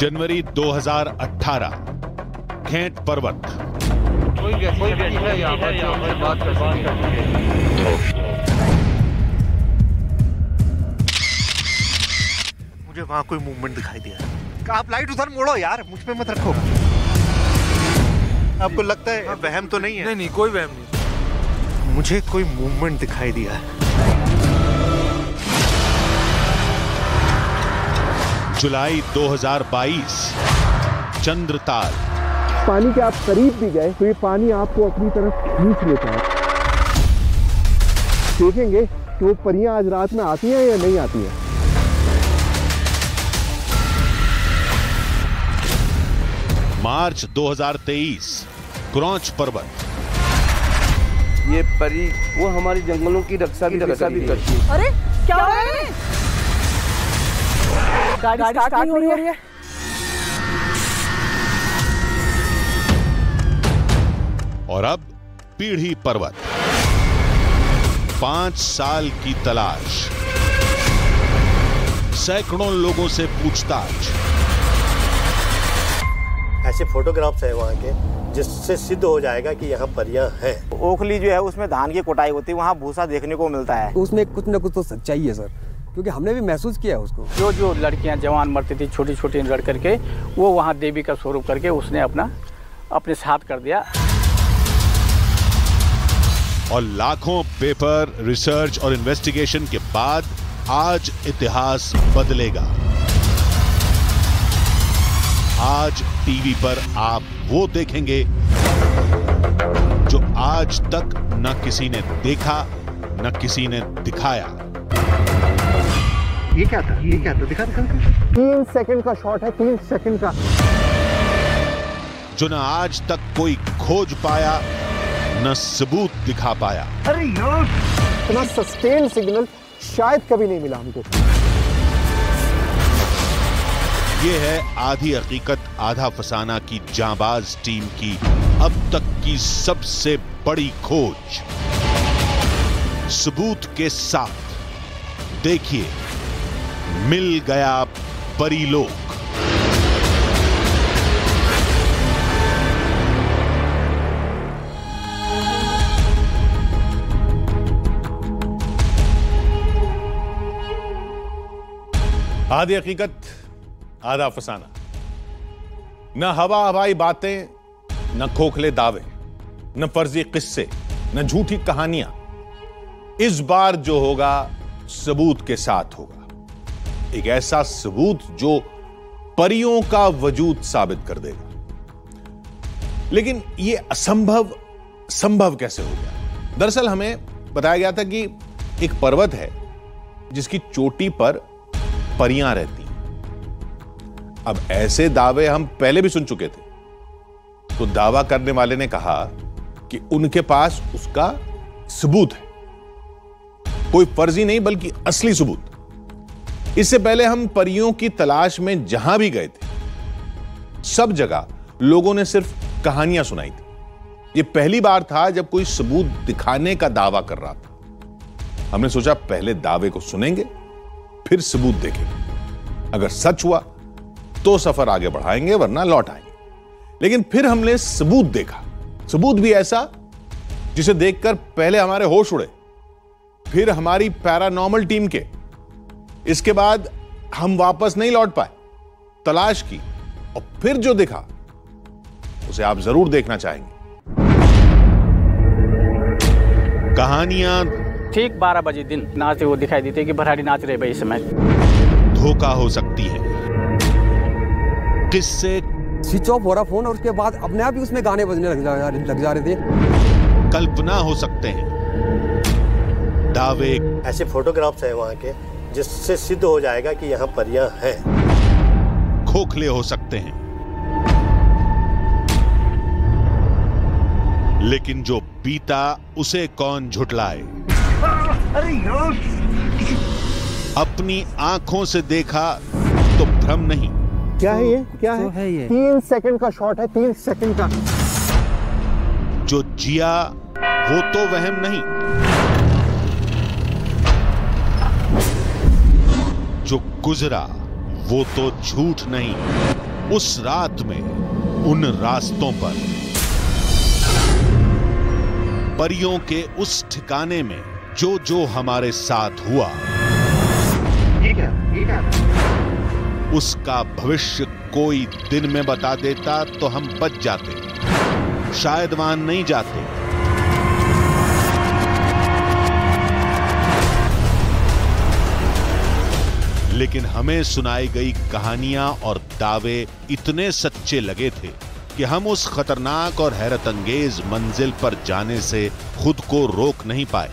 जनवरी 2018 घेंट पर्वत। कोई है यहाँ पर बात कर मुझे वहां कोई मूवमेंट दिखाई दिया। आप लाइट उधर मोड़ो यार, मुझ पे मत रखो। आपको लगता है वहम तो नहीं है? नहीं, कोई वहम नहीं। मुझे कोई मूवमेंट दिखाई दिया है। जुलाई 2022 चंद्रताल। पानी के आप करीब भी गए तो ये पानी आपको अपनी तरफ खींच लेता है। देखेंगे कि वो परियां आज रात में आती हैं या नहीं आती हैं। मार्च 2023 क्रौच पर्वत। ये परी वो हमारी जंगलों की रक्षा भी करती है। अरे क्या हो रहा है? गाड़ी स्टार्ट नहीं हो रही है। और अब पीढ़ी पर्वत। 5 साल की तलाश, सैकड़ों लोगों से पूछताछ। ऐसे फोटोग्राफ्स है वहाँ के जिससे सिद्ध हो जाएगा कि यहाँ परियां हैं। ओखली जो है उसमें धान की कुटाई होती है, वहाँ भूसा देखने को मिलता है। उसमें कुछ ना कुछ तो सच्चाई है सर, क्योंकि हमने भी महसूस किया है उसको। जो लड़कियां जवान मरती थी छोटी छोटी लड़ करके, वो वहाँ देवी का स्वरूप करके उसने अपने साथ कर दिया। और लाखों पेपर, रिसर्च और इन्वेस्टिगेशन के बाद आज इतिहास बदलेगा। आज टीवी पर आप वो देखेंगे जो आज तक न किसी ने देखा, न किसी ने दिखाया। ये क्या था? दिखा 3 सेकंड का शॉट है, 3 सेकंड का, जो न आज तक कोई खोज पाया, न सबूत दिखा पाया। अरे यार, इतना सस्टेन सिग्नल शायद कभी नहीं मिला हमको। ये है आधी हकीकत आधा फसाना की जांबाज टीम की अब तक की सबसे बड़ी खोज, सबूत के साथ। देखिए, मिल गया परीलोक। आधी हकीकत आधा फसाना। न हवा हवाई बातें, न खोखले दावे, न फर्जी किस्से, न झूठी कहानियां। इस बार जो होगा सबूत के साथ होगा। एक ऐसा सबूत जो परियों का वजूद साबित कर देगा। लेकिन यह असंभव संभव कैसे हो गया? दरअसल हमें बताया गया था कि एक पर्वत है जिसकी चोटी पर परियां रहती। अब ऐसे दावे हम पहले भी सुन चुके थे। तो दावा करने वाले ने कहा कि उनके पास उसका सबूत है, कोई फर्जी नहीं बल्कि असली सबूत। इससे पहले हम परियों की तलाश में जहां भी गए थे, सब जगह लोगों ने सिर्फ कहानियां सुनाई थी। यह पहली बार था जब कोई सबूत दिखाने का दावा कर रहा था। हमने सोचा पहले दावे को सुनेंगे, फिर सबूत देखेंगे। अगर सच हुआ तो सफर आगे बढ़ाएंगे, वरना लौट आएंगे। लेकिन फिर हमने सबूत देखा, सबूत भी ऐसा जिसे देखकर पहले हमारे होश उड़े, फिर हमारी पैरानॉर्मल टीम के। इसके बाद हम वापस नहीं लौट पाए, तलाश की, और फिर जो दिखा उसे आप जरूर देखना चाहेंगे। कहानियां ठीक 12 बजे दिन नाचते वो दिखाई देते कि भराड़ी नाच रहे भाई इस समय। धोखा हो सकती है, किससे स्विच ऑफ हो रहा फोन और उसके बाद अपने आप ही उसमें गाने बजने लग जा रहे थे। कल्पना हो सकते हैं, दावे। ऐसे फोटोग्राफ्स है वहाँ के जिससे सिद्ध हो जाएगा कि यहाँ परियां हैं। खोखले हो सकते हैं, लेकिन जो बीता उसे कौन झुटलाए। अरे यार, अपनी आंखों से देखा तो भ्रम नहीं। क्या है ये? क्या है ये? 3 सेकंड का शॉट है, 3 सेकंड का। जो जिया वो तो वहम नहीं, जो गुजरा वो तो झूठ नहीं। उस रात में उन रास्तों पर, परियों के उस ठिकाने में जो जो हमारे साथ हुआ, उसका भविष्य कोई दिन में बता देता तो हम बच जाते, शायद वहां नहीं जाते। लेकिन हमें सुनाई गई कहानियां और दावे इतने सच्चे लगे थे कि हम उस खतरनाक और हैरत अंगेज मंजिल पर जाने से खुद को रोक नहीं पाए।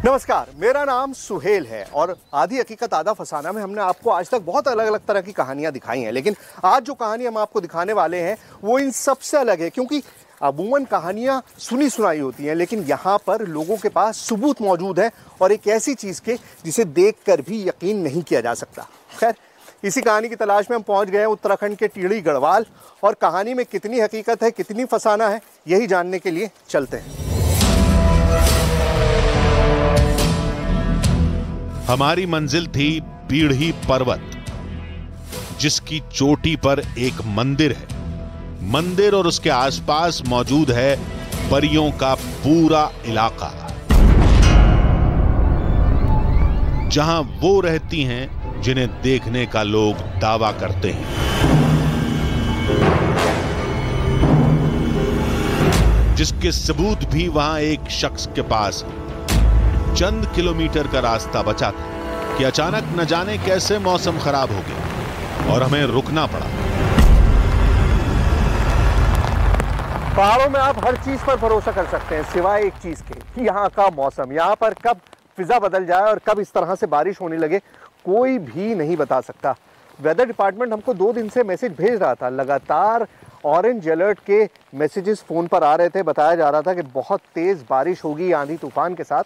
नमस्कार, मेरा नाम सुहेल है और आधी हकीकत आधा फसाना में हमने आपको आज तक बहुत अलग अलग तरह की कहानियां दिखाई हैं, लेकिन आज जो कहानी हम आपको दिखाने वाले हैं वो इन सबसे अलग है। क्योंकि अमूमन कहानियां सुनी सुनाई होती हैं, लेकिन यहाँ पर लोगों के पास सबूत मौजूद है और एक ऐसी चीज़ के जिसे देखकर भी यकीन नहीं किया जा सकता। खैर, इसी कहानी की तलाश में हम पहुँच गए हैं उत्तराखंड के टिहरी गढ़वाल, और कहानी में कितनी हकीकत है, कितनी फसाना है, यही जानने के लिए चलते हैं। हमारी मंजिल थी पीढ़ी पर्वत, जिसकी चोटी पर एक मंदिर है। मंदिर और उसके आसपास मौजूद है परियों का पूरा इलाका, जहां वो रहती हैं जिन्हें देखने का लोग दावा करते हैं। जिसके सबूत भी वहां एक शख्स के पास चंद किलोमीटर का रास्ता बचा था कि अचानक न जाने कैसे मौसम खराब हो गया और हमें रुकना पड़ा। पहाड़ों में आप हर चीज पर भरोसा कर सकते हैं सिवाय एक चीज के कि यहाँ का मौसम, यहाँ पर कब फिजा बदल जाए और कब इस तरह से बारिश होने लगे, कोई भी नहीं बता सकता। वेदर डिपार्टमेंट हमको 2 दिन से मैसेज भेज रहा था, लगातार ऑरेंज अलर्ट के मैसेजेस फ़ोन पर आ रहे थे। बताया जा रहा था कि बहुत तेज़ बारिश होगी आंधी तूफान के साथ,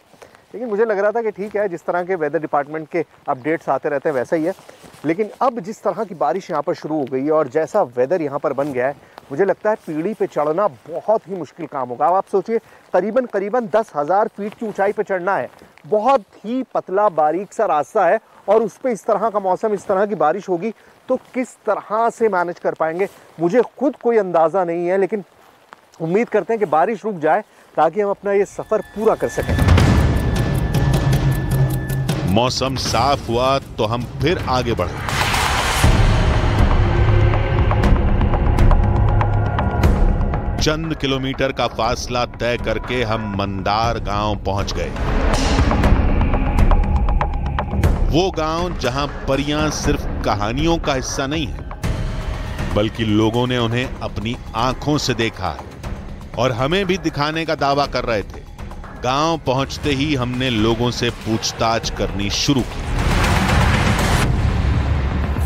लेकिन मुझे लग रहा था कि ठीक है, जिस तरह के वेदर डिपार्टमेंट के अपडेट्स आते रहते हैं वैसा ही है। लेकिन अब जिस तरह की बारिश यहाँ पर शुरू हो गई है और जैसा वेदर यहाँ पर बन गया है, मुझे लगता है पीढ़ी पे चढ़ना बहुत ही मुश्किल काम होगा। अब आप सोचिए, करीबन 10,000 फीट की ऊंचाई पे चढ़ना है, बहुत ही पतला बारीक सा रास्ता है, और उस पर इस तरह का मौसम, इस तरह की बारिश होगी तो किस तरह से मैनेज कर पाएंगे, मुझे खुद कोई अंदाज़ा नहीं है। लेकिन उम्मीद करते हैं कि बारिश रुक जाए ताकि हम अपना ये सफ़र पूरा कर सकें। मौसम साफ हुआ तो हम फिर आगे बढ़े। चंद किलोमीटर का फासला तय करके हम मंदार गांव पहुंच गए। वो गांव जहां परियां सिर्फ कहानियों का हिस्सा नहीं है, बल्कि लोगों ने उन्हें अपनी आंखों से देखा है और हमें भी दिखाने का दावा कर रहे थे। गांव पहुंचते ही हमने लोगों से पूछताछ करनी शुरू की।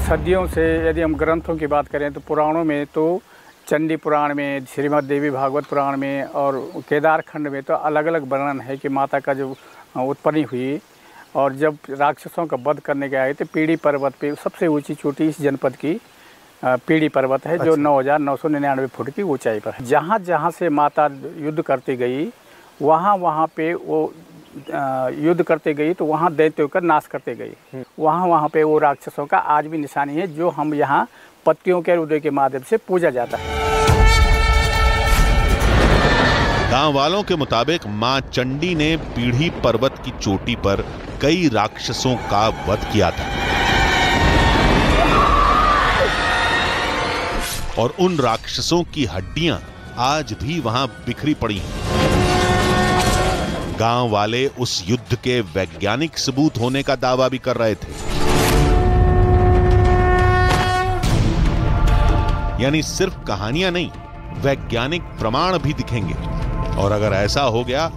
सदियों से यदि हम ग्रंथों की बात करें तो पुराणों में तो चंडी पुराण में, श्रीमद् देवी भागवत पुराण में और केदार खंड में तो अलग अलग वर्णन है कि माता का जो उत्पत्ति हुई और जब राक्षसों का वध करने के आए थे पीढ़ी पर्वत पे, सबसे ऊंची चोटी इस जनपद की पीढ़ी पर्वत है, जो 9,999 फुट की ऊंचाई पर है। जहाँ जहाँ से माता युद्ध करती गई वहाँ पे वो युद्ध करते गई, तो वहाँ दैत्यों का नाश करते गई। वहाँ पे वो राक्षसों का आज भी निशानी है, जो हम यहाँ पत्तियों के उदय के माध्यम से पूजा जाता है। गांव वालों के मुताबिक मां चंडी ने पीढ़ी पर्वत की चोटी पर कई राक्षसों का वध किया था और उन राक्षसों की हड्डियां आज भी वहां बिखरी पड़ी हैं। गांव वाले उस युद्ध के वैज्ञानिक सबूत होने का दावा भी कर रहे थे, यानी सिर्फ कहानियां नहीं, वैज्ञानिक प्रमाण भी दिखेंगे। और अगर ऐसा हो गया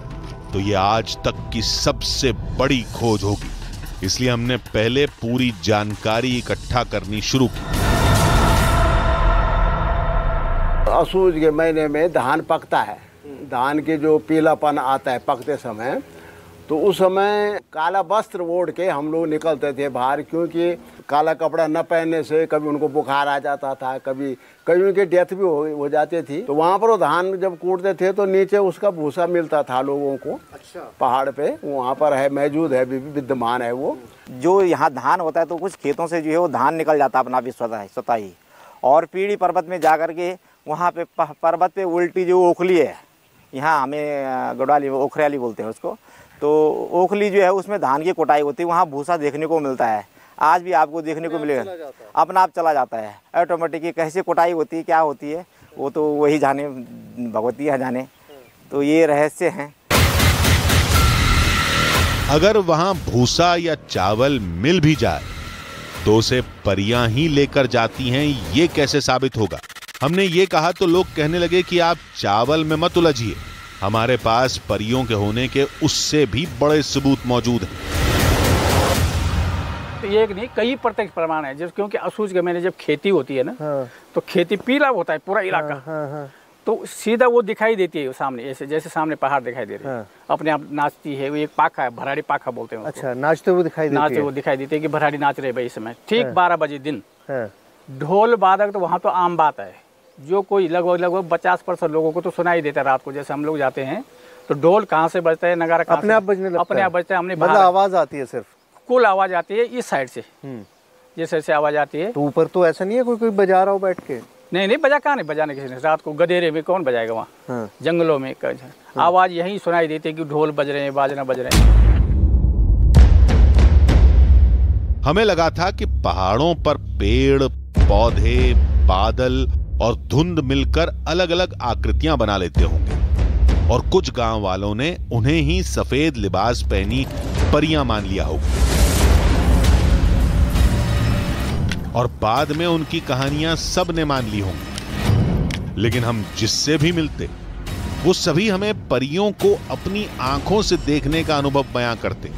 तो ये आज तक की सबसे बड़ी खोज होगी। इसलिए हमने पहले पूरी जानकारी इकट्ठा करनी शुरू की। असूज के महीने में धान पकता है, धान के जो पीलापन आता है पकते समय, तो उस समय काला वस्त्र ओढ़ के हम लोग निकलते थे बाहर, क्योंकि काला कपड़ा न पहनने से कभी उनको बुखार आ जाता था, कभी उनकी डेथ भी हो जाती थी। तो वहाँ पर वो धान जब कूटते थे तो नीचे उसका भूसा मिलता था लोगों को। अच्छा। पहाड़ पे वहाँ पर है, मौजूद है, विद्यमान है वो। जो यहाँ धान होता है तो कुछ खेतों से जो है वो धान निकल जाता अपना भी स्वतः ही, और पीढ़ी पर्वत में जा कर के वहाँ पे पर्वत पे उल्टी जो ओखली है, यहाँ हमें गढ़वाली ओखरियाली बोलते हैं उसको, तो ओखली जो है उसमें धान की कुटाई होती है, वहाँ भूसा देखने को मिलता है। आज भी आपको देखने को मिलेगा, अपना आप चला जाता है ऑटोमेटिक। कैसे कुटाई होती है, क्या होती है, वो तो वही जाने, भगवती है जाने। तो ये रहस्य हैं। अगर वहां भूसा या चावल मिल भी जाए तो उसे परियां ही लेकर जाती हैं, ये कैसे साबित होगा? हमने ये कहा तो लोग कहने लगे कि आप चावल में मत उलझिए, हमारे पास परियों के होने के उससे भी बड़े सबूत मौजूद हैं। तो एक नहीं, कई प्रत्यक्ष प्रमाण है। जैसे क्योंकि असूज के मैंने जब खेती होती है ना, तो खेती पीला होता है पूरा इलाका, तो सीधा वो दिखाई देती है सामने, ऐसे जैसे सामने पहाड़ दिखाई दे रहे हैं, अपने आप नाचती है। वो एक पाखा है, भराड़ी पाखा बोलते हैं। अच्छा, नाचते हुए दिखाई देती है कि भराड़ी नाच रहे भाई इस समय। ठीक 12 बजे दिन, ढोल बादक तो वहाँ तो आम बात है। जो कोई लगभग 50% लोगों को तो सुनाई देता है रात को। जैसे हम लोग जाते हैं तो ढोल कहाँ से बजता है, नगारा अपने आप बजने लगता है, अपने आप बजता है। हमने मतलब आवाज आती है, सिर्फ कुल आवाज आती है इस साइड से, जैसे आवाज आती है। तो ऊपर तो ऐसा नहीं है कोई बजा रहा हो बैठ के? नहीं, बजा कहाँ नहीं बजाने किसी ने। रात को गधेरे में कौन बजाएगा वहाँ, जंगलों में आवाज यही सुनाई देती है कि ढोल बज रहे हैं, बाजना बज रहे हैं। हमें लगा था कि पहाड़ों पर पेड़ पौधे, बादल और धुंध मिलकर अलग अलग आकृतियां बना लेते होंगे, और कुछ गांव वालों ने उन्हें ही सफेद लिबास पहनी परियां मान लिया होगा, और बाद में उनकी कहानियां सब ने मान ली होंगी। लेकिन हम जिससे भी मिलते वो सभी हमें परियों को अपनी आंखों से देखने का अनुभव बयां करते।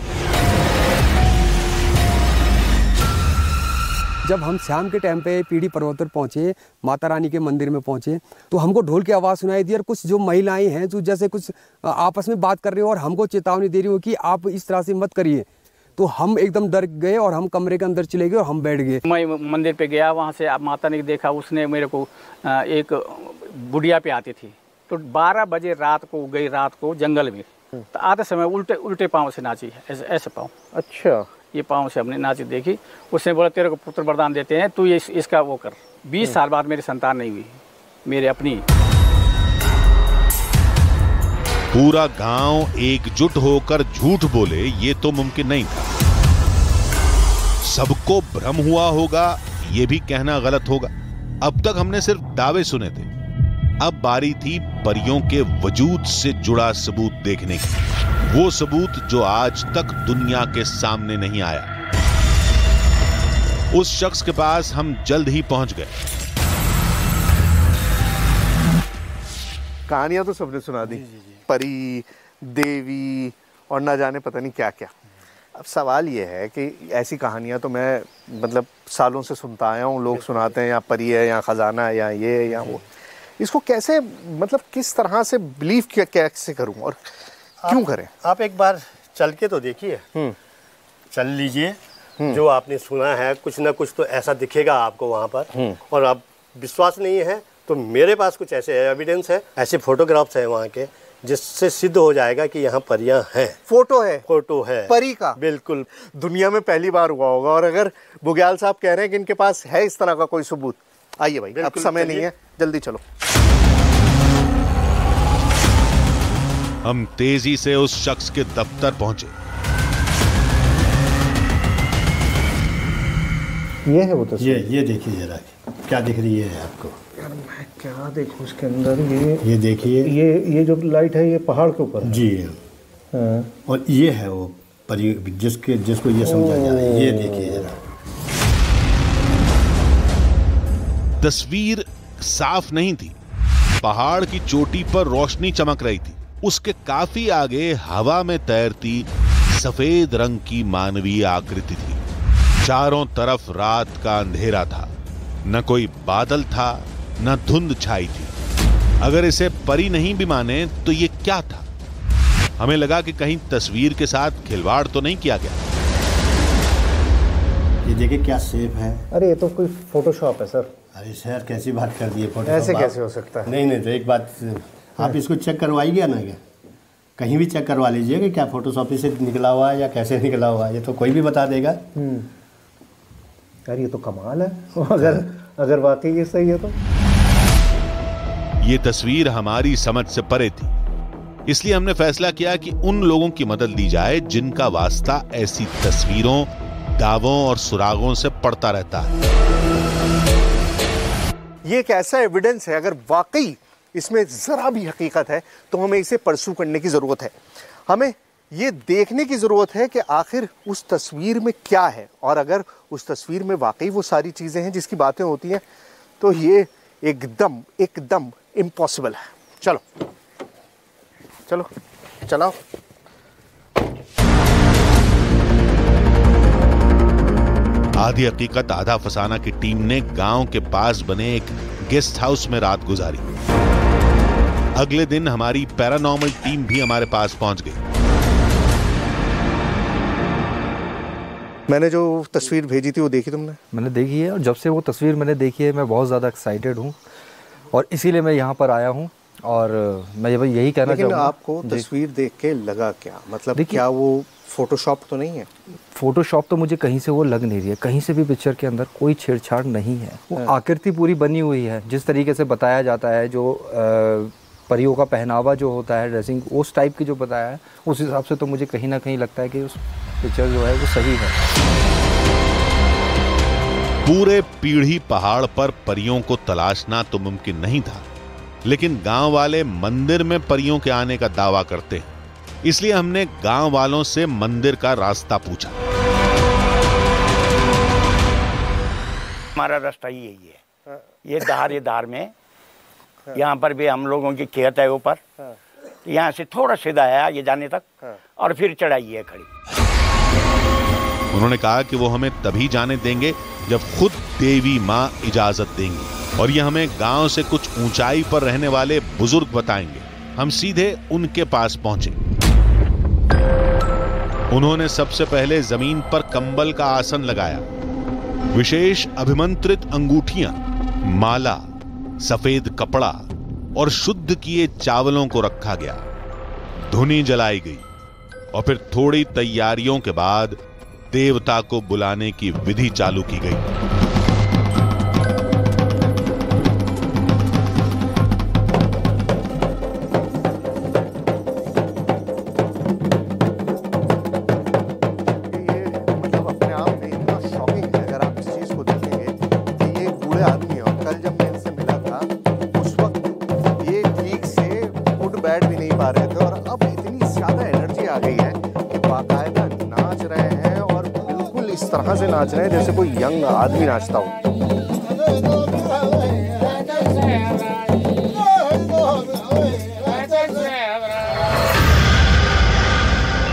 जब हम शाम के टाइम पे पीढ़ी पर्वत पर पहुंचे, माता रानी के मंदिर में पहुंचे, तो हमको ढोल की आवाज़ सुनाई दी, और कुछ जो महिलाएं हैं जो जैसे कुछ आपस में बात कर रही हो और हमको चेतावनी दे रही हो कि आप इस तरह से मत करिए। तो हम एकदम डर गए और हम कमरे के अंदर चले गए और हम बैठ गए। मैं मंदिर पे गया, वहाँ से माता ने देखा, उसने मेरे को एक बुढ़िया पे आती थी, तो 12 बजे रात को गई, रात को जंगल में, तो आते समय उल्टे पाँव से नाची, ऐसे पाँव। अच्छा, ये पाँव से हमने नाची देखी। उसने बोला तेरे को पुत्र वरदान देते हैं, तू ये इसका वो कर। 20 साल बाद मेरी संतान नहीं हुई, मेरे अपनी। पूरा गांव एकजुट होकर झूठ बोले ये तो मुमकिन नहीं था। सबको भ्रम हुआ होगा ये भी कहना गलत होगा। अब तक हमने सिर्फ दावे सुने थे, अब बारी थी परियों के वजूद से जुड़ा सबूत देखने की, वो सबूत जो आज तक दुनिया के सामने नहीं आया। उस शख्स के पास हम जल्द ही पहुंच गए। कहानियां तो सबने सुना दी, परी, देवी और ना जाने पता नहीं क्या क्या। अब सवाल ये है कि ऐसी कहानियां तो मैं मतलब सालों से सुनता आया हूँ, लोग सुनाते हैं, या परी है, या खजाना है, या ये या वो। इसको कैसे, मतलब किस तरह से बिलीव कैसे करूं और क्यों करें? आप एक बार चल के तो देखिए, चल लीजिए, जो आपने सुना है कुछ ना कुछ तो ऐसा दिखेगा आपको वहाँ पर। और आप विश्वास नहीं है तो मेरे पास कुछ ऐसे एविडेंस है, ऐसे फोटोग्राफ्स हैं वहाँ के, जिससे सिद्ध हो जाएगा कि यहाँ परियां हैं। फोटो है परी का, बिल्कुल दुनिया में पहली बार हुआ होगा। और अगर बुग्याल साहब कह रहे हैं कि इनके पास है इस तरह का कोई सबूत, आइए भाई, अब समय नहीं है, जल्दी चलो। हम तेजी से उस शख्स के दफ्तर पहुंचे। ये है वो तस्वीर, ये देखिए जरा, क्या दिख रही है आपको? यार मैं क्या देखूं उसके अंदर? ये देखिए, ये जो लाइट है ये पहाड़ के ऊपर जी। और ये है वो परी, जिसको ये समझा जाए। ये देखिए जरा, तस्वीर साफ नहीं थी, पहाड़ की चोटी पर रोशनी चमक रही थी, उसके काफी आगे हवा में तैरती सफेद रंग की मानवीय आकृति थी। चारों तरफ रात का अंधेरा था, न कोई बादल था, न धुंध छाई थी। अगर इसे परी नहीं भी माने तो ये क्या था? हमें लगा कि कहीं तस्वीर के साथ खिलवाड़ तो नहीं किया गया। ये देखिए क्या सेफ है। अरे ये तो कोई फोटोशॉप है सर। अरे सर कैसी बात कर दी है, फोटोशॉप ऐसे कैसे हो सकता है? नहीं तो एक बात, आप इसको चेक करवाइए ना, क्या कहीं भी चेक करवा लीजिए कि क्या फोटोशॉप से निकला हुआ है या कैसे निकला हुआ है, ये तो कोई भी बता देगा। यार ये तो कमाल है। अगर वाकई ये सही है तो। ये तस्वीर हमारी समझ से परे थी, इसलिए हमने फैसला किया कि उन लोगों की मदद ली जाए जिनका वास्ता ऐसी तस्वीरों, दावों और सुरागों से पड़ता रहता है। ये एक ऐसा एविडेंस है, अगर वाकई इसमें जरा भी हकीकत है तो हमें इसे परसू करने की जरूरत है। हमें ये देखने की जरूरत है कि आखिर उस तस्वीर में क्या है, और अगर उस तस्वीर में वाकई वो सारी चीजें हैं जिसकी बातें होती हैं तो ये एकदम इम्पॉसिबल है। चलो चलाओ। आधी हकीकत आधा फसाना की टीम ने गांव के पास बने एक गेस्ट हाउस में रात गुजारी। अगले दिन हमारी पैरानॉर्मल टीम भी हमारे पास पहुंच गई। मैंने जो तस्वीर भेजी थी वो देखी तुमने? मैंने देखी है, और जब से वो तस्वीर मैंने देखी है मैं बहुत ज़्यादा एक्साइटेड हूँ, और इसीलिए मैं यहाँ पर आया हूँ। और मैं यही कहना चाहूँगा। आपको तस्वीर देख के लगा क्या, मतलब क्या वो फोटोशॉप तो नहीं है? फोटोशॉप तो मुझे कहीं से वो लग नहीं रही है, कहीं से भी पिक्चर के अंदर कोई छेड़छाड़ नहीं है। वो आकृति पूरी बनी हुई है जिस तरीके से बताया जाता है, जो परियों का पहनावा जो होता है, ड्रेसिंग उस टाइप की जो बताया है, उस हिसाब से तो मुझे कहीं ना कहीं लगता है कि उस पिक्चर जो है वो सही है। पूरे पीढ़ी पहाड़ पर परियों को तलाशना तो मुमकिन नहीं था, लेकिन गांव वाले मंदिर में परियों के आने का दावा करते हैं, इसलिए हमने गांव वालों से मंदिर का रास्ता पूछा। हमारा रास्ता ही यही है, ये धार में यहाँ पर भी हम लोगों की खेत है ऊपर, यहाँ से थोड़ा सीधा है आगे जाने तक, और फिर चढ़ाई है खड़ी। उन्होंने कहा कि वो हमें तभी जाने देंगे जब खुद देवी माँ इजाजत देंगी, और ये हमें गांव से कुछ ऊंचाई पर रहने वाले बुजुर्ग बताएंगे। हम सीधे उनके पास पहुंचे। उन्होंने सबसे पहले जमीन पर कंबल का आसन लगाया। विशेष अभिमंत्रित अंगूठियां, माला, सफेद कपड़ा और शुद्ध किए चावलों को रखा गया। धुनी जलाई गई और फिर थोड़ी तैयारियों के बाद देवता को बुलाने की विधि चालू की गई। नाच रहे हैं जैसे कोई यंग आदमी नाचता हो।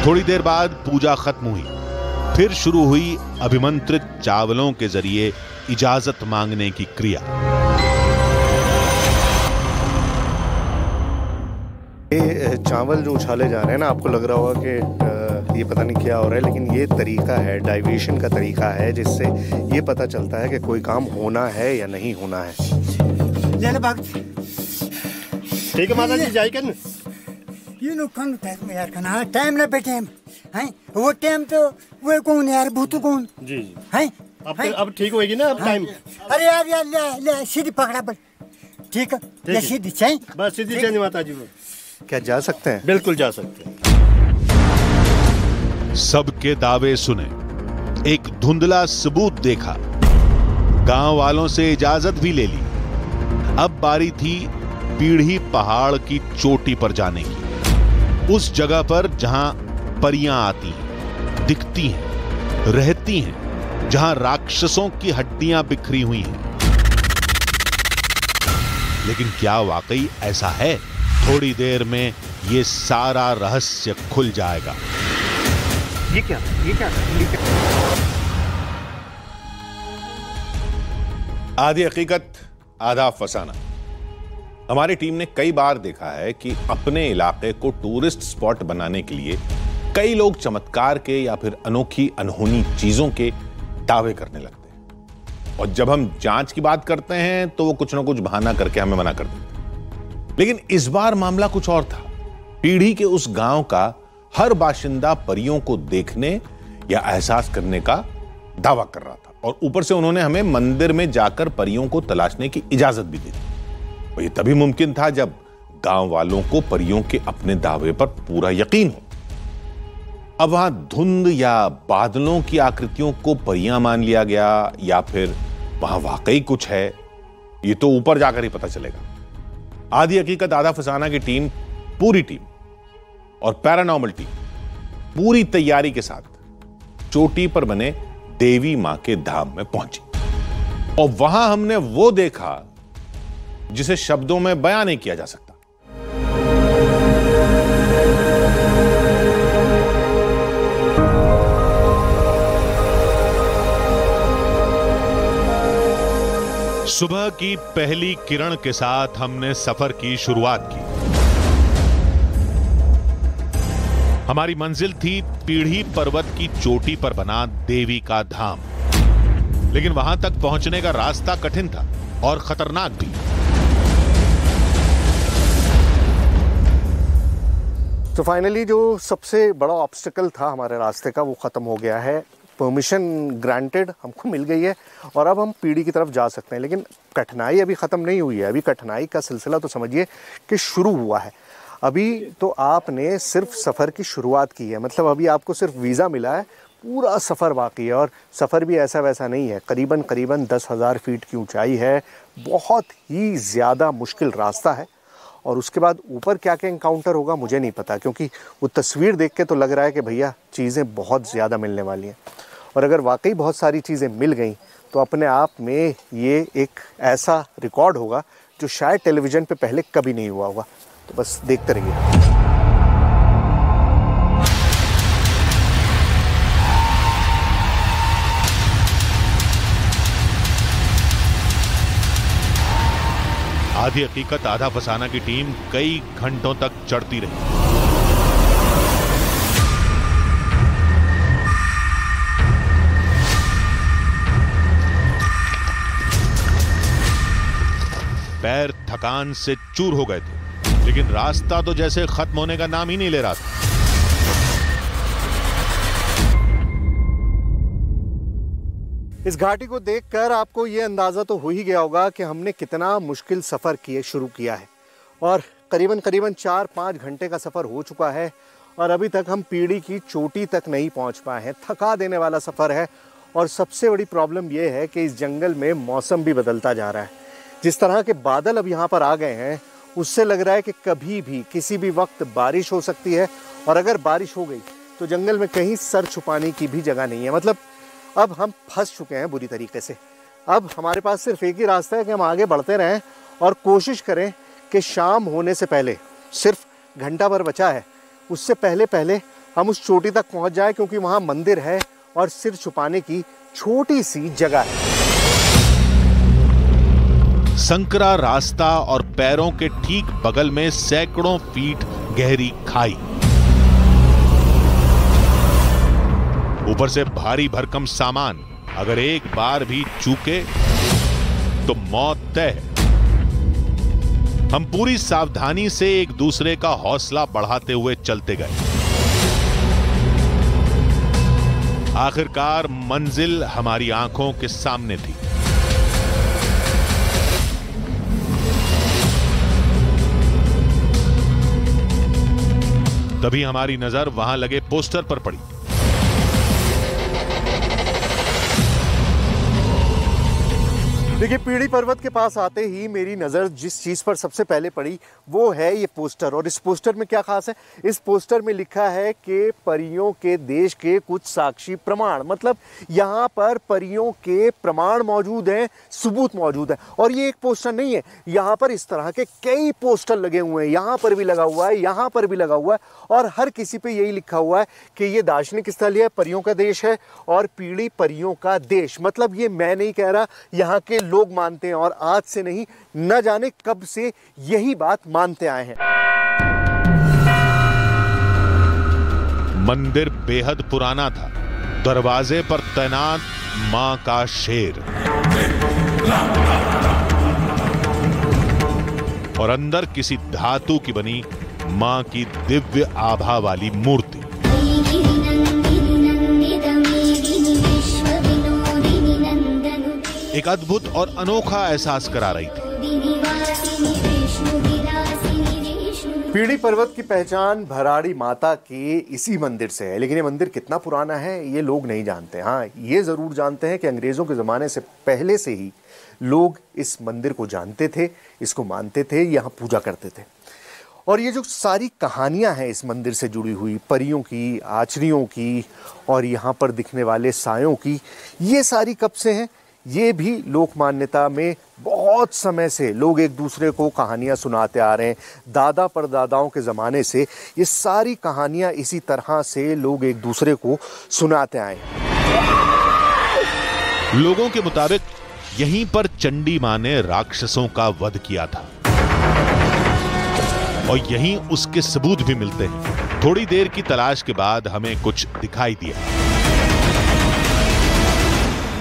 थोड़ी देर बाद पूजा खत्म हुई, फिर शुरू हुई अभिमंत्रित चावलों के जरिए इजाजत मांगने की क्रिया। ये चावल जो उछाले जा रहे हैं ना, आपको लग रहा होगा कि ये पता नहीं क्या हो रहा है, लेकिन ये तरीका है, डाइवेशन का तरीका है, जिससे ये पता चलता है कि कोई काम होना है या नहीं होना है। ठीक है माता जी, जाए कर ये नुकसान यार करना टाइम ना बैठे हैं, वो टाइम तो वो कौन यार, भूतू कौन जी है। अब ठीक होएगी ना, अब टाइम। अरे यार ले सीधी पकड़ा बस, ठीक है सीधी चाहिए, बस सीधी चाहिए माता जी। क्या जा सकते हैं? बिल्कुल जा सकते हैं। सबके दावे सुने, एक धुंधला सबूत देखा, गांव वालों से इजाजत भी ले ली। अब बारी थी पीढ़ी पहाड़ की चोटी पर जाने की, उस जगह पर जहां परियां आती हैं, दिखती हैं, रहती हैं, जहां राक्षसों की हड्डियां बिखरी हुई हैं। लेकिन क्या वाकई ऐसा है? थोड़ी देर में ये सारा रहस्य खुल जाएगा। ये क्या? आधी हकीकत आधा फसाना। हमारी टीम ने कई बार देखा है कि अपने इलाके को टूरिस्ट स्पॉट बनाने के लिए कई लोग चमत्कार के या फिर अनोखी अनहोनी चीजों के दावे करने लगते हैं, और जब हम जांच की बात करते हैं तो वो कुछ ना कुछ बहाना करके हमें मना कर देते हैं। लेकिन इस बार मामला कुछ और था। पीढ़ी के उस गांव का हर बाशिंदा परियों को देखने या एहसास करने का दावा कर रहा था, और ऊपर से उन्होंने हमें मंदिर में जाकर परियों को तलाशने की इजाजत भी दी थी। और ये तभी मुमकिन था जब गांव वालों को परियों के अपने दावे पर पूरा यकीन हो। अब वहां धुंध या बादलों की आकृतियों को परियां मान लिया गया या फिर वहां वाकई कुछ है, ये तो ऊपर जाकर ही पता चलेगा। आधी हकीकत आधा फसाना की टीम, पूरी टीम और पैरानॉर्मल टीम पूरी तैयारी के साथ चोटी पर बने देवी मां के धाम में पहुंची, और वहां हमने वो देखा जिसे शब्दों में बयान नहीं किया जा सकता। सुबह की पहली किरण के साथ हमने सफर की शुरुआत की। हमारी मंजिल थी पीढ़ी पर्वत की चोटी पर बना देवी का धाम, लेकिन वहां तक पहुंचने का रास्ता कठिन था और खतरनाक भी। तो फाइनली जो सबसे बड़ा ऑब्स्टिकल था हमारे रास्ते का वो ख़त्म हो गया है। परमिशन ग्रांटेड हमको मिल गई है और अब हम पीढ़ी की तरफ जा सकते हैं। लेकिन कठिनाई अभी ख़त्म नहीं हुई है। अभी कठिनाई का सिलसिला तो समझिए कि शुरू हुआ है। अभी तो आपने सिर्फ सफ़र की शुरुआत की है, मतलब अभी आपको सिर्फ वीज़ा मिला है, पूरा सफ़र बाकी है। और सफ़र भी ऐसा वैसा नहीं है, करीबन 10,000 फीट की ऊंचाई है, बहुत ही ज़्यादा मुश्किल रास्ता है। और उसके बाद ऊपर क्या क्या इनकाउंटर होगा मुझे नहीं पता, क्योंकि वो तस्वीर देख के तो लग रहा है कि भैया चीज़ें बहुत ज़्यादा मिलने वाली हैं। और अगर वाकई बहुत सारी चीज़ें मिल गई तो अपने आप में ये एक ऐसा रिकॉर्ड होगा जो शायद टेलीविज़न पे पहले कभी नहीं हुआ होगा। तो बस देखते रहिए। आधी हकीकत आधा फसाना की टीम कई घंटों तक चढ़ती रही। पैर थकान से चूर हो गए थे, लेकिन रास्ता तो जैसे खत्म होने का नाम ही नहीं ले रहा था। इस घाटी को देखकर आपको ये अंदाज़ा तो हो ही गया होगा कि हमने कितना मुश्किल सफ़र शुरू किया है। और करीबन 4-5 घंटे का सफ़र हो चुका है और अभी तक हम पीढ़ी की चोटी तक नहीं पहुंच पाए हैं। थका देने वाला सफ़र है। और सबसे बड़ी प्रॉब्लम यह है कि इस जंगल में मौसम भी बदलता जा रहा है। जिस तरह के बादल अब यहाँ पर आ गए हैं उससे लग रहा है कि कभी भी किसी भी वक्त बारिश हो सकती है। और अगर बारिश हो गई तो जंगल में कहीं सर छुपाने की भी जगह नहीं है। मतलब अब हम फंस चुके हैं बुरी तरीके से। अब हमारे पास सिर्फ एक ही रास्ता है कि हम आगे बढ़ते रहें और कोशिश करें कि शाम होने से पहले, सिर्फ घंटा भर बचा है, उससे पहले हम उस चोटी तक पहुंच जाए, क्योंकि वहाँ मंदिर है और सिर छुपाने की छोटी सी जगह है। संकरा रास्ता और पैरों के ठीक बगल में सैकड़ों फीट गहरी खाई, ऊपर से भारी भरकम सामान। अगर एक बार भी चूके तो मौत तय है। हम पूरी सावधानी से एक दूसरे का हौसला बढ़ाते हुए चलते गए। आखिरकार मंजिल हमारी आंखों के सामने थी। तभी हमारी नजर वहां लगे पोस्टर पर पड़ी। देखिए, पीढ़ी पर्वत के पास आते ही मेरी नज़र जिस चीज़ पर सबसे पहले पड़ी वो है ये पोस्टर। और इस पोस्टर में क्या खास है? इस पोस्टर में लिखा है कि परियों के देश के कुछ साक्षी प्रमाण, मतलब यहाँ पर परियों के प्रमाण मौजूद हैं, सबूत मौजूद है। और ये एक पोस्टर नहीं है, यहाँ पर इस तरह के कई पोस्टर लगे हुए हैं। यहाँ पर भी लगा हुआ है, यहाँ पर भी लगा हुआ है, और हर किसी पे यही लिखा हुआ है कि ये दार्शनिक स्थल है, परियों का देश है और पीढ़ी परियों का देश। मतलब ये मैं नहीं कह रहा, यहाँ के लोग मानते हैं और आज से नहीं, न जाने कब से यही बात मानते आए हैं। मंदिर बेहद पुराना था। दरवाजे पर तैनात मां का शेर और अंदर किसी धातु की बनी मां की दिव्य आभा वाली मूर्ति। एक अद्भुत और अनोखा एहसास करा रही थी। पीढ़ी पर्वत की पहचान भराड़ी माता के इसी मंदिर से है, लेकिन ये मंदिर कितना पुराना है ये लोग नहीं जानते। हाँ, ये जरूर जानते हैं कि अंग्रेजों के जमाने से पहले से ही लोग इस मंदिर को जानते थे, इसको मानते थे, यहाँ पूजा करते थे। और ये जो सारी कहानियां हैं इस मंदिर से जुड़ी हुई, परियों की, आचरियों की और यहाँ पर दिखने वाले सायों की, ये सारी कब से हैं? ये भी लोक मान्यता में बहुत समय से लोग एक दूसरे को कहानियां सुनाते आ रहे हैं। दादा परदादाओं के ज़माने से ये सारी कहानियां इसी तरह से लोग एक दूसरे को सुनाते आए। लोगों के मुताबिक यहीं पर चंडी मां ने राक्षसों का वध किया था और यहीं उसके सबूत भी मिलते हैं। थोड़ी देर की तलाश के बाद हमें कुछ दिखाई दिया।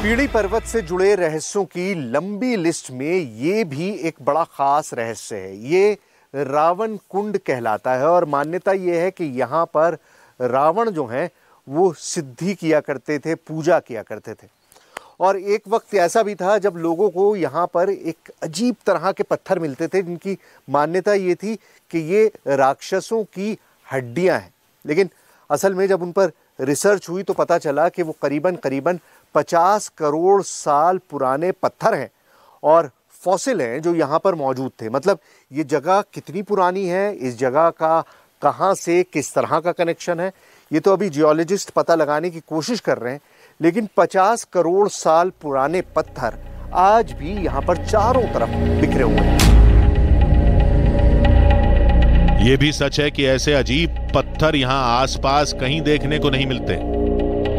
पीढ़ी पर्वत से जुड़े रहस्यों की लंबी लिस्ट में ये भी एक बड़ा खास रहस्य है। ये रावण कुंड कहलाता है और मान्यता ये है कि यहाँ पर रावण जो हैं वो सिद्धि किया करते थे, पूजा किया करते थे। और एक वक्त ऐसा भी था जब लोगों को यहाँ पर एक अजीब तरह के पत्थर मिलते थे जिनकी मान्यता ये थी कि ये राक्षसों की हड्डियाँ हैं। लेकिन असल में जब उन पर रिसर्च हुई तो पता चला कि वो करीबन 50 करोड़ साल पुराने पत्थर हैं और फॉसिल हैं जो यहाँ पर मौजूद थे। मतलब ये जगह कितनी पुरानी है, इस जगह का कहाँ से किस तरह का कनेक्शन है, ये तो अभी जियोलॉजिस्ट पता लगाने की कोशिश कर रहे हैं। लेकिन 50 करोड़ साल पुराने पत्थर आज भी यहाँ पर चारों तरफ बिखरे हुए हैं। यह भी सच है कि ऐसे अजीब पत्थर यहाँ आसपास कहीं देखने को नहीं मिलते,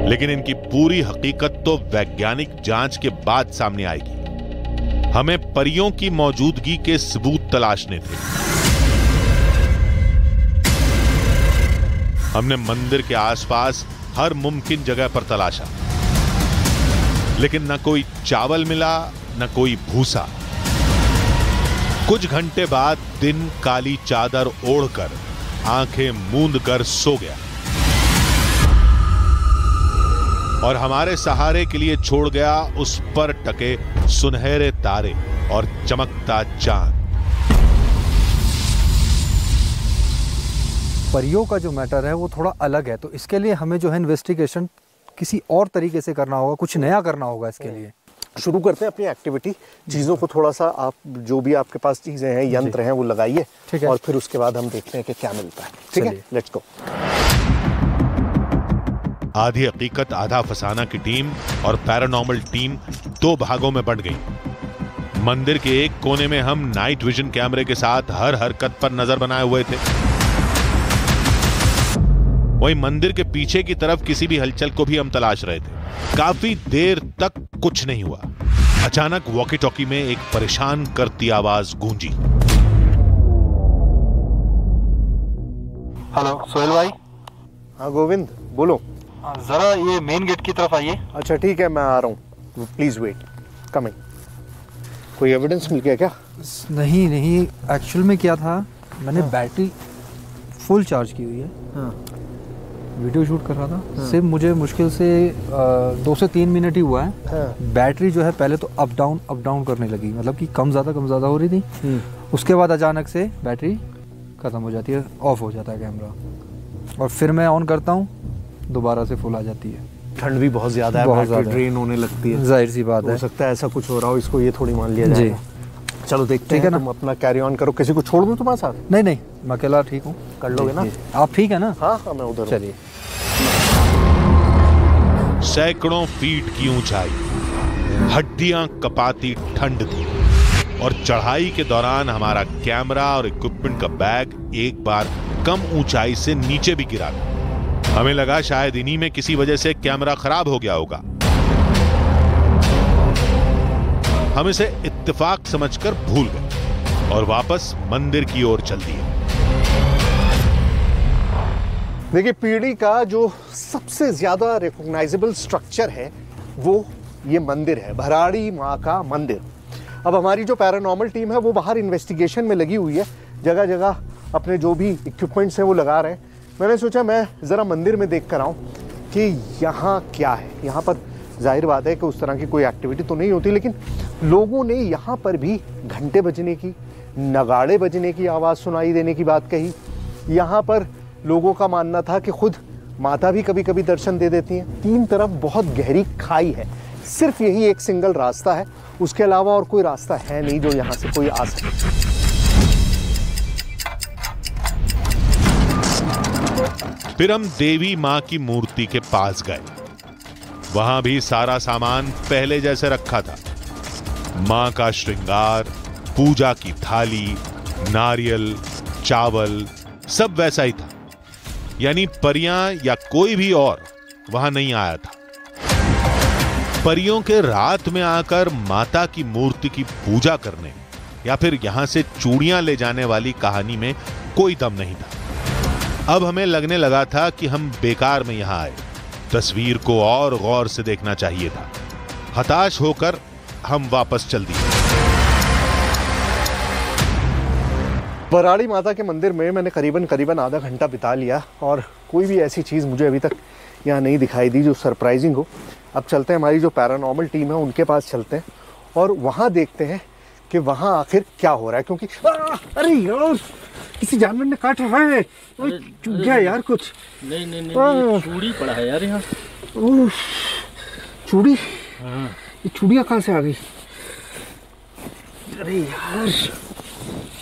लेकिन इनकी पूरी हकीकत तो वैज्ञानिक जांच के बाद सामने आएगी। हमें परियों की मौजूदगी के सबूत तलाशने थे। हमने मंदिर के आसपास हर मुमकिन जगह पर तलाशा, लेकिन न कोई चावल मिला, न कोई भूसा। कुछ घंटे बाद दिन काली चादर ओढ़कर, आंखें मूंद कर सो गया और हमारे सहारे के लिए छोड़ गया उस पर टके सुनहरे तारे और चमकता चांद। परियों का जो मैटर है वो थोड़ा अलग है, तो इसके लिए हमें जो है इन्वेस्टिगेशन किसी और तरीके से करना होगा, कुछ नया करना होगा। इसके लिए शुरू करते हैं अपनी एक्टिविटी। चीज़ों को थोड़ा सा आप जो भी आपके पास चीज़ें हैं, यंत्र हैं, वो लगाइए और फिर उसके बाद हम देखते हैं कि क्या मिलता है। ठीक है, लेट्स गो। आधी हकीकत आधा फसाना की टीम और पैरानॉर्मल टीम दो भागों में बंट गई। मंदिर के एक कोने में हम नाइट विजन कैमरे के साथ हर हरकत पर नजर बनाए हुए थे। वहीं मंदिर के पीछे की तरफ किसी भी हलचल को भी हम तलाश रहे थे। काफी देर तक कुछ नहीं हुआ। अचानक वॉकी टॉकी में एक परेशान करती आवाज गूंजी। हेलो सोहेल भाई। हाँ गोविंद, बोलो। जरा ये मेन गेट की तरफ आइए। अच्छा ठीक है, मैं आ रहा हूँ, प्लीज वेट, कमिंग। कोई एविडेंस मिल गया क्या? नहीं, एक्चुअल में क्या था, मैंने बैटरी फुल चार्ज की हुई है। वीडियो शूट कर रहा था। सिर्फ मुझे मुश्किल से 2 से 3 मिनट ही हुआ है। बैटरी जो है पहले तो अप डाउन करने लगी, मतलब कि कम ज़्यादा हो रही थी। उसके बाद अचानक से बैटरी ख़त्म हो जाती है, ऑफ हो जाता है कैमरा, और फिर मैं ऑन करता हूँ, दोबारा से फुल आ जाती है। ठंड भी बहुत ज़्यादा है, बैटरी ड्रेन होने लगती है। जाहिर सी बात है, हो सकता है ऐसा कुछ हो रहा हो, इसको ये थोड़ी मान लिया जाए। चलो देखते हैं, तुम अपना कैरी ऑन करो। किसी को छोड़ दूं तुम्हारे साथ? नहीं, मैं अकेला ठीक हूँ। कर लोगे ना आप? ठीक है ना? हाँ, मैं उधर। चलिए। सैकड़ों फीट की ऊंचाई, हड्डियां कपाती ठंड थी और चढ़ाई के दौरान हमारा कैमरा और इक्विपमेंट का बैग एक बार कम ऊंचाई से नीचे भी गिरा। हमें लगा शायद इन्हीं में किसी वजह से कैमरा खराब हो गया होगा। हम इसे इत्तेफाक समझकर भूल गए और वापस मंदिर की ओर चल दिए। देखिए, पीढ़ी का जो सबसे ज्यादा रिकॉग्नाइजेबल स्ट्रक्चर है वो ये मंदिर है, भराड़ी माँ का मंदिर। अब हमारी जो पैरानॉर्मल टीम है वो बाहर इन्वेस्टिगेशन में लगी हुई है, जगह जगह अपने जो भी इक्विपमेंट्स हैं वो लगा रहे हैं। मैंने सोचा मैं ज़रा मंदिर में देख कर आऊँ कि यहाँ क्या है। यहाँ पर जाहिर बात है कि उस तरह की कोई एक्टिविटी तो नहीं होती, लेकिन लोगों ने यहाँ पर भी घंटे बजने की, नगाड़े बजने की आवाज़ सुनाई देने की बात कही। यहाँ पर लोगों का मानना था कि खुद माता भी कभी कभी दर्शन दे देती हैं। तीन तरफ बहुत गहरी खाई है, सिर्फ यही एक सिंगल रास्ता है, उसके अलावा और कोई रास्ता है नहीं जो यहाँ से कोई आ सके। फिर हम देवी मां की मूर्ति के पास गए। वहां भी सारा सामान पहले जैसे रखा था। मां का श्रृंगार, पूजा की थाली, नारियल, चावल सब वैसा ही था। यानी परियां या कोई भी और वहां नहीं आया था। परियों के रात में आकर माता की मूर्ति की पूजा करने या फिर यहां से चूड़ियां ले जाने वाली कहानी में कोई दम नहीं था। अब हमें लगने लगा था कि हम बेकार में यहां आए, तस्वीर को और गौर से देखना चाहिए था। हताश होकर हम वापस चल दिए। भराड़ी माता के मंदिर में मैंने करीबन आधा घंटा बिता लिया और कोई भी ऐसी चीज़ मुझे अभी तक यहाँ नहीं दिखाई दी जो सरप्राइजिंग हो। अब चलते हैं, हमारी जो पैरानॉर्मल टीम है उनके पास चलते हैं और वहाँ देखते हैं कि वहाँ आखिर क्या हो रहा है। क्योंकि अरे यार, किसी जानवर ने काट रहा है। चुप गया यार कुछ। नहीं, चूड़ी पड़ा है यार यहाँ। चूड़ी? हाँ। ये चूड़ियाँ कहाँ से आ गई? अरे यार,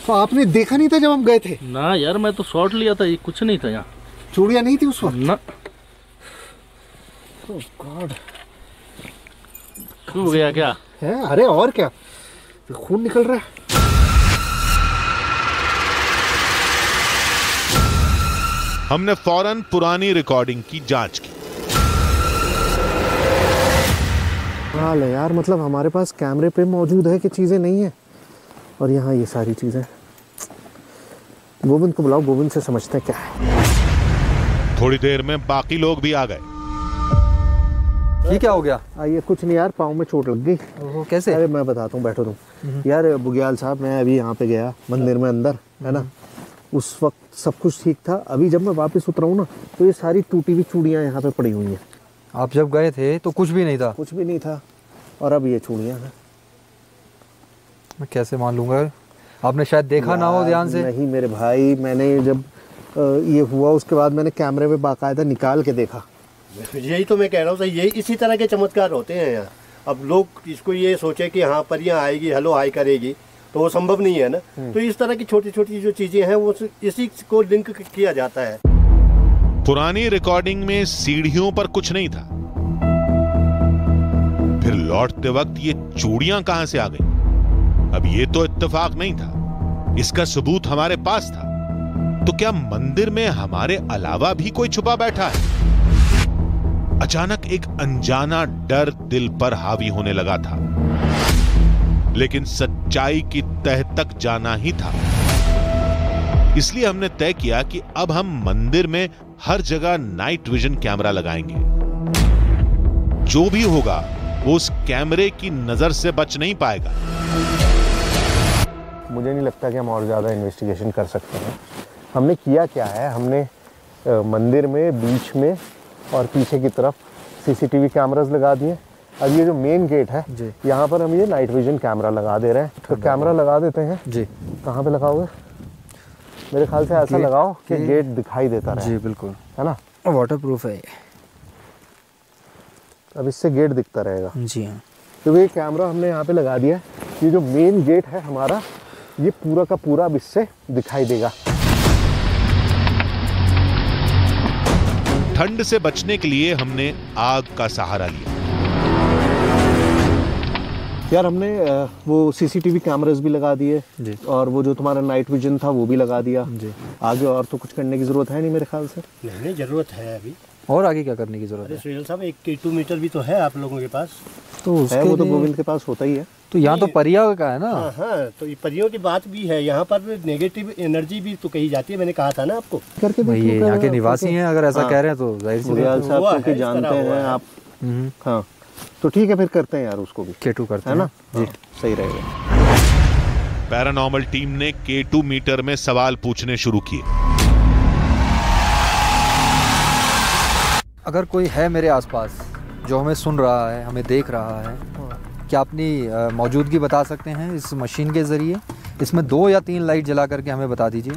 तो आपने देखा नहीं था जब हम गए थे? ना यार, मैं तो शॉट लिया था, ये कुछ नहीं था यहाँ। चूड़ियाँ नहीं थी उस वक्त? ना। ओह गॉड, हो गया क्या है? अरे और क्या, खून निकल रहा है। हमने फौरन पुरानी रिकॉर्डिंग की जांच की। हाल है यार, मतलब हमारे पास कैमरे पे मौजूद है कि चीज़ें नहीं है और यहाँ ये सारी चीज़ें। गोविंद को बुलाओ, गोविंद से समझते हैं क्या है। थोड़ी देर में बाकी लोग भी आ गए। ये क्या हो गया? ये कुछ नहीं यार, पाँव में चोट लग गई। कैसे? अरे मैं बताता हूँ, बैठो तुम। यार बुग्याल साहब, मैं अभी यहाँ पे गया मंदिर में अंदर, है ना, उस वक्त सब कुछ ठीक था। अभी जब मैं वापस उतरा हूँ ना, तो ये सारी टूटी हुई चूड़ियाँ यहाँ पे पड़ी हुई हैं। आप जब गए थे तो कुछ भी नहीं था? कुछ भी नहीं था, और अब ये चूड़ियाँ हैं। मैं कैसे मान लूँगा? आपने शायद देखा ना हो ध्यान से। नहीं मेरे भाई, मैंने जब ये हुआ उसके बाद मैंने कैमरे में बाकायदा निकाल के देखा। यही तो मैं कह रहा हूँ, यही इसी तरह के चमत्कार होते हैं यहाँ। अब लोग इसको ये सोचे कि हाँ परियाँ आएगी, हेलो हाई करेगी, तो वो संभव नहीं है ना। तो इस तरह की छोटी छोटी जो चीजें हैं वो इसी को लिंक किया जाता है। पुरानी रिकॉर्डिंग में सीढ़ियों पर कुछ नहीं था। फिर लौटते वक्त ये चूड़ियां कहां से आ गई? अब ये तो इत्तेफाक नहीं था, इसका सबूत हमारे पास था। तो क्या मंदिर में हमारे अलावा भी कोई छुपा बैठा है? अचानक एक अनजाना डर दिल पर हावी होने लगा था, लेकिन सच्चाई की तह तक जाना ही था। इसलिए हमने तय किया कि अब हम मंदिर में हर जगह नाइट विजन कैमरा लगाएंगे। जो भी होगा वो उस कैमरे की नजर से बच नहीं पाएगा। मुझे नहीं लगता कि हम और ज़्यादा इन्वेस्टिगेशन कर सकते हैं। हमने किया क्या है, हमने मंदिर में बीच में और पीछे की तरफ सीसीटीवी कैमरास लगा दिए। अब ये जो मेन गेट है यहाँ पर हम ये नाइट विजन कैमरा लगा दे रहे हैं। तो कैमरा लगा देते हैं जी। कहाँ पे लगाओगे? मेरे ख्याल से ऐसा लगाओ कि गेट दिखाई देता रहे। जी बिल्कुल, है ना, वाटरप्रूफ है ये। अब इससे गेट दिखता रहेगा। जी हाँ, तो ये कैमरा हमने यहाँ पे लगा दिया है। ये जो मेन गेट है हमारा, ये पूरा का पूरा अब इससे दिखाई देगा। ठंड से बचने के लिए हमने आग का सहारा लिया। यार हमने वो सीसीटीवी कैमरास भी लगा दिए और वो जो तुम्हारा नाइट विजन था वो भी लगा दिया जी। आगे और तो कुछ करने की जरूरत है नहीं मेरे ख्याल से। नहीं जरूरत है अभी। और आगे क्या करने की जरूरत है? सुहेल साहब, 1 2 मीटर भी तो है आप लोगों के पास। तो उसके वो तो गोविंद के पास होता ही है। तो यहाँ तो परिया का है ना। हाँ, तो ये परियों की बात भी है। यहाँ पर नेगेटिव एनर्जी भी तो कही जाती है, मैंने कहा था ना आपको। करके भाई ये यहाँ के निवासी हैं, अगर ऐसा कह रहे हैं तो जाहिर सी बुरियाल साहब क्योंकि जानते हैं आप। हाँ तो ठीक है, फिर करते हैं यार उसको भी K2 करते हैं ना जी, सही रहेगा। पैरानॉर्मल टीम ने K2 मीटर में सवाल पूछने शुरू किए। अगर कोई है मेरे आसपास जो हमें सुन रहा है, हमें देख रहा है, क्या अपनी मौजूदगी बता सकते हैं इस मशीन के ज़रिए? इसमें 2 या 3 लाइट जला करके हमें बता दीजिए।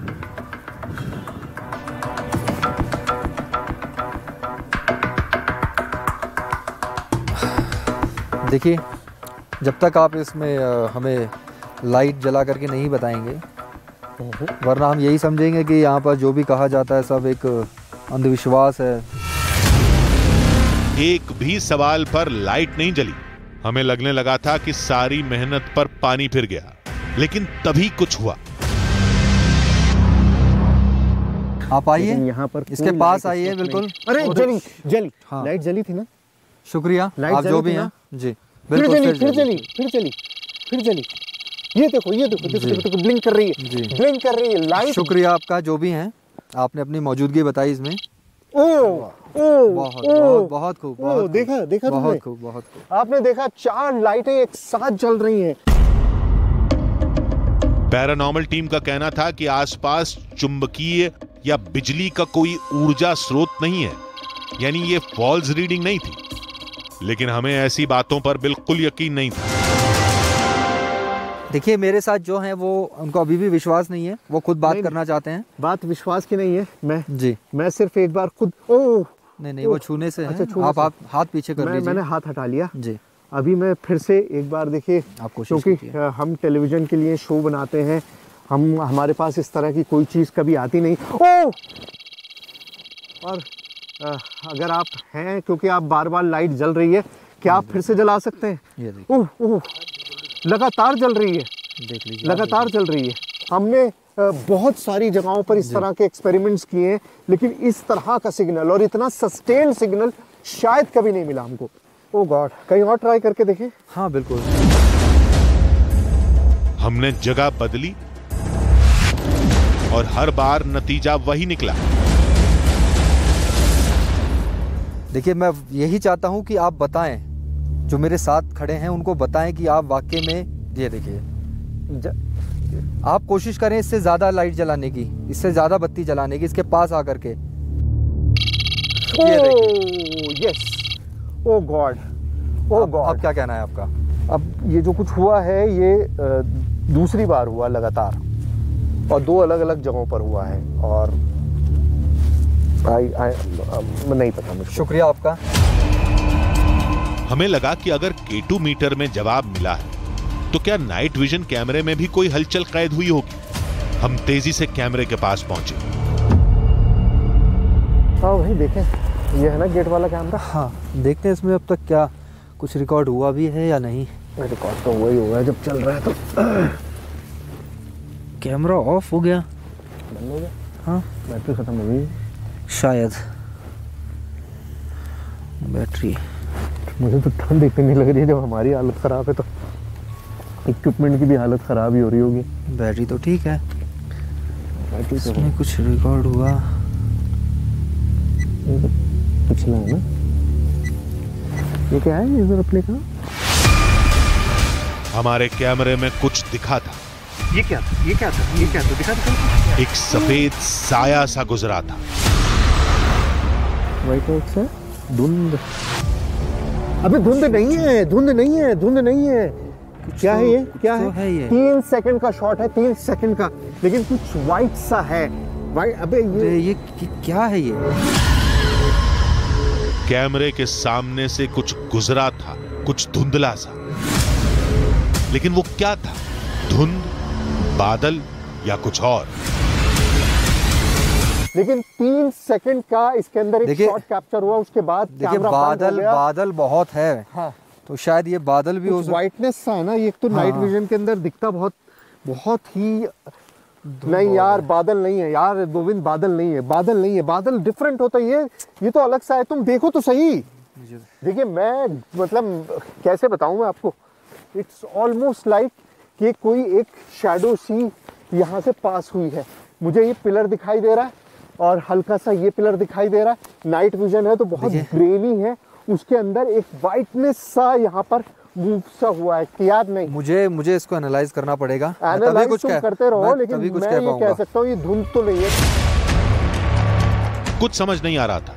देखिए, जब तक आप इसमें हमें लाइट जला करके नहीं बताएंगे, वरना हम यही समझेंगे कि यहाँ पर जो भी कहा जाता है सब एक अंधविश्वास है। एक भी सवाल पर लाइट नहीं जली। हमें लगने लगा था कि सारी मेहनत पर पानी फिर गया, लेकिन तभी कुछ हुआ। आप आइए यहाँ पर इसके पास आइए। बिल्कुल। अरे जली हाँ। लाइट जली थी ना। शुक्रिया, आप जो भी हैं जी। फिर जली। ये देखो ब्लिंक कर रही है, ब्लिंक कर रही है लाइट। शुक्रिया आपका, जो भी हैं, आपने अपनी मौजूदगी बताई इसमें। बहुत खूब। देखा बहुत खूब। आपने देखा 4 लाइटें एक साथ जल रही हैं। पैरानॉर्मल टीम का कहना था कि आसपास चुंबकीय या बिजली का कोई ऊर्जा स्रोत नहीं है, यानी ये फॉल्स रीडिंग नहीं थी। लेकिन हमें ऐसी बातों पर बिल्कुल यकीन नहीं था। देखिए, मेरे साथ जो हैं वो, उनको अभी भी विश्वास नहीं है, वो खुद बात करना चाहते हैं। बात विश्वास की नहीं है, जी मैं सिर्फ एक बार खुद नहीं वो छूने से है। आप हाथ पीछे कर लीजिए। मैंने हाथ हटा लिया जी। अभी मैं फिर से एक बार, देखिए क्योंकि हम टेलीविजन के लिए शो बनाते हैं, हमारे पास इस तरह की कोई चीज़ कभी आती नहीं। और अगर आप हैं, क्योंकि आप बार बार लाइट जल रही है, क्या आप फिर से जला सकते हैं? ये देखिए, लगातार जल रही है, देख लीजिए, लगातार जल रही है। हमने बहुत सारी जगहों पर इस तरह के एक्सपेरिमेंट्स किए हैं, लेकिन इस तरह का सिग्नल और इतना सस्टेन्ड सिग्नल शायद कभी नहीं मिला हमको। ओह गॉड, कहीं और ट्राई करके देखें। हाँ बिल्कुल। हमने जगह बदली और हर बार नतीजा वही निकला। देखिए, मैं यही चाहता हूं कि आप बताएं, जो मेरे साथ खड़े हैं उनको बताएं कि आप वाकई में, ये देखिए, आप कोशिश करें इससे ज़्यादा लाइट जलाने की, इससे ज़्यादा बत्ती जलाने की, इसके पास आकर के। यस, ओ गॉड, ओ गॉड। अब क्या कहना है आपका? अब ये जो कुछ हुआ है, ये दूसरी बार हुआ लगातार, और 2 अलग अलग जगहों पर हुआ है, और नहीं पता मुझे। शुक्रिया आपका। हमें लगा कि अगर K2 मीटर में जवाब मिला है, तो क्या नाइट विजन कैमरे में भी कोई हलचल कैद हुई होगी। हम तेजी से कैमरे के पास पहुंचे। हाँ भाई, देखें, ये है ना गेट वाला कैमरा। हाँ, देखते हैं इसमें अब तक क्या कुछ रिकॉर्ड हुआ भी है या नहीं। रिकॉर्ड तो वही हुआ है जब चल रहा है तो। कैमरा ऑफ हो गया, बंद हो गया। हाँ, बैटरी खत्म हो गई शायद। बैटरी, मुझे तो ठंड इतनी लग रही है, जब हमारी हालत ख़राब है तो इक्विपमेंट की भी हालत ख़राब ही हो रही होगी। बैटरी तो ठीक है, बैटरी तो इसमें कुछ रिकॉर्ड हुआ। पिछला है ना, ये क्या है इधर अपने का? हमारे कैमरे में कुछ दिखा था। ये क्या था? ये क्या था? ये क्या था? दिखा। एक सफेद साया सा गुजरा था। व्हाइट है, धुंध। अबे धुंध नहीं है, धुंध नहीं है, धुंध नहीं है। क्या है ये? क्या है? 3 सेकंड का शॉट है, 3 सेकंड का, लेकिन कुछ व्हाइट सा है। व्हाइट, अबे ये क्या है ये? कैमरे के सामने से कुछ गुजरा था, कुछ धुंधला सा, लेकिन वो क्या था? धुंध, बादल या कुछ और? लेकिन 3 सेकंड का इसके अंदर एक शॉट कैप्चर हुआ, उसके बाद देखिए बादल बहुत है। हाँ। तो शायद ये बादल भी हो, व्हाइटनेस सा है ना ये। एक तो नाइट विजन के अंदर दिखता बहुत ही नहीं यार, बादल नहीं है यार गोविंद, बादल नहीं है, बादल नहीं है, बादल डिफरेंट होता है। ये तो अलग सा है, तुम देखो तो सही। देखिए, मैं मतलब कैसे बताऊं मैं आपको, इट्स ऑलमोस्ट लाइक कि कोई एक शैडो सी यहाँ से पास हुई है। मुझे ये पिलर दिखाई दे रहा है और हल्का सा ये पिलर दिखाई दे रहा है। नाइट विजन है तो बहुत ग्रेनी है, उसके अंदर एक वाइटनेस सा यहाँ पर मूव सा हुआ है कि याद नहीं। मुझे इसको एनालाइज करना पड़ेगा। एनालाइज तुम करते रहो, लेकिन मैं ये कह सकता हूँ ये धुंध तो नहीं है। कुछ समझ नहीं आ रहा था।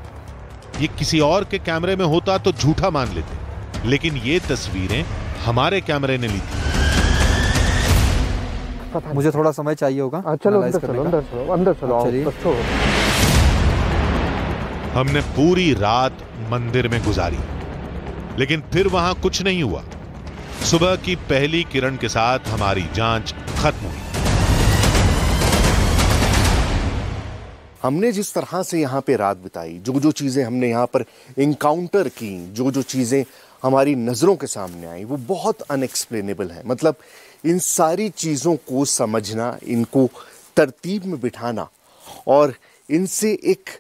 ये किसी और के कैमरे में होता तो झूठा मान लेते, लेकिन ये तस्वीरें हमारे कैमरे ने ली थी। मुझे थोड़ा समय चाहिए होगा। चलो अंदर चलो। हमने पूरी रात मंदिर में गुजारी, लेकिन फिर वहां कुछ नहीं हुआ। सुबह की पहली किरण के साथ हमारी जांच खत्म हुई। हमने जिस तरह से यहाँ पे रात बिताई, जो जो चीज़ें हमने यहाँ पर इनकाउंटर की, जो जो चीज़ें हमारी नज़रों के सामने आई, वो बहुत अनएक्सप्लेनेबल है। मतलब इन सारी चीज़ों को समझना, इनको तरतीब में बिठाना और इनसे एक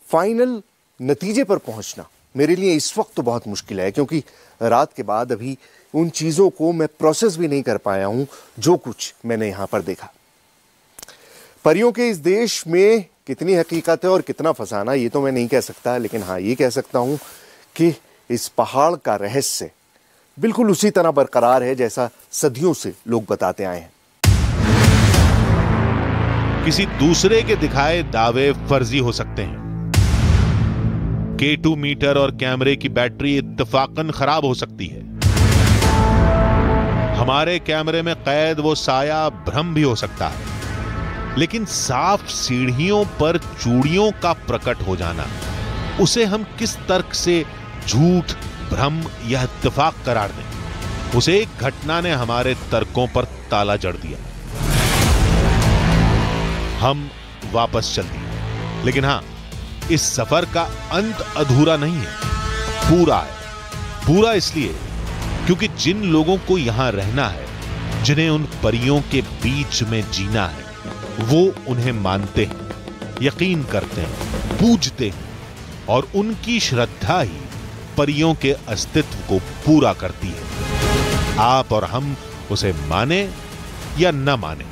फाइनल नतीजे पर पहुँचना मेरे लिए इस वक्त तो बहुत मुश्किल है, क्योंकि रात के बाद अभी उन चीज़ों को मैं प्रोसेस भी नहीं कर पाया हूँ जो कुछ मैंने यहाँ पर देखा। परियों के इस देश में कितनी हकीकत है और कितना फसाना, ये तो मैं नहीं कह सकता, लेकिन हाँ ये कह सकता हूँ कि इस पहाड़ का रहस्य बिल्कुल उसी तरह बरकरार है जैसा सदियों से लोग बताते आए हैं। किसी दूसरे के दिखाए दावे फर्जी हो सकते हैं। K2 मीटर और कैमरे की बैटरी इत्तफाकन खराब हो सकती है। हमारे कैमरे में कैद वो साया भ्रम भी हो सकता है, लेकिन साफ सीढ़ियों पर चूड़ियों का प्रकट हो जाना, उसे हम किस तर्क से झूठ, भ्रम या इत्तेफाक करार दें? उस एक घटना ने हमारे तर्कों पर ताला जड़ दिया। हम वापस चल दिए, लेकिन हां, इस सफर का अंत अधूरा नहीं है, पूरा है। पूरा इसलिए क्योंकि जिन लोगों को यहां रहना है, जिन्हें उन परियों के बीच में जीना है, वो उन्हें मानते हैं, यकीन करते हैं, पूजते हैं, और उनकी श्रद्धा ही परियों के अस्तित्व को पूरा करती है। आप और हम उसे माने या न माने,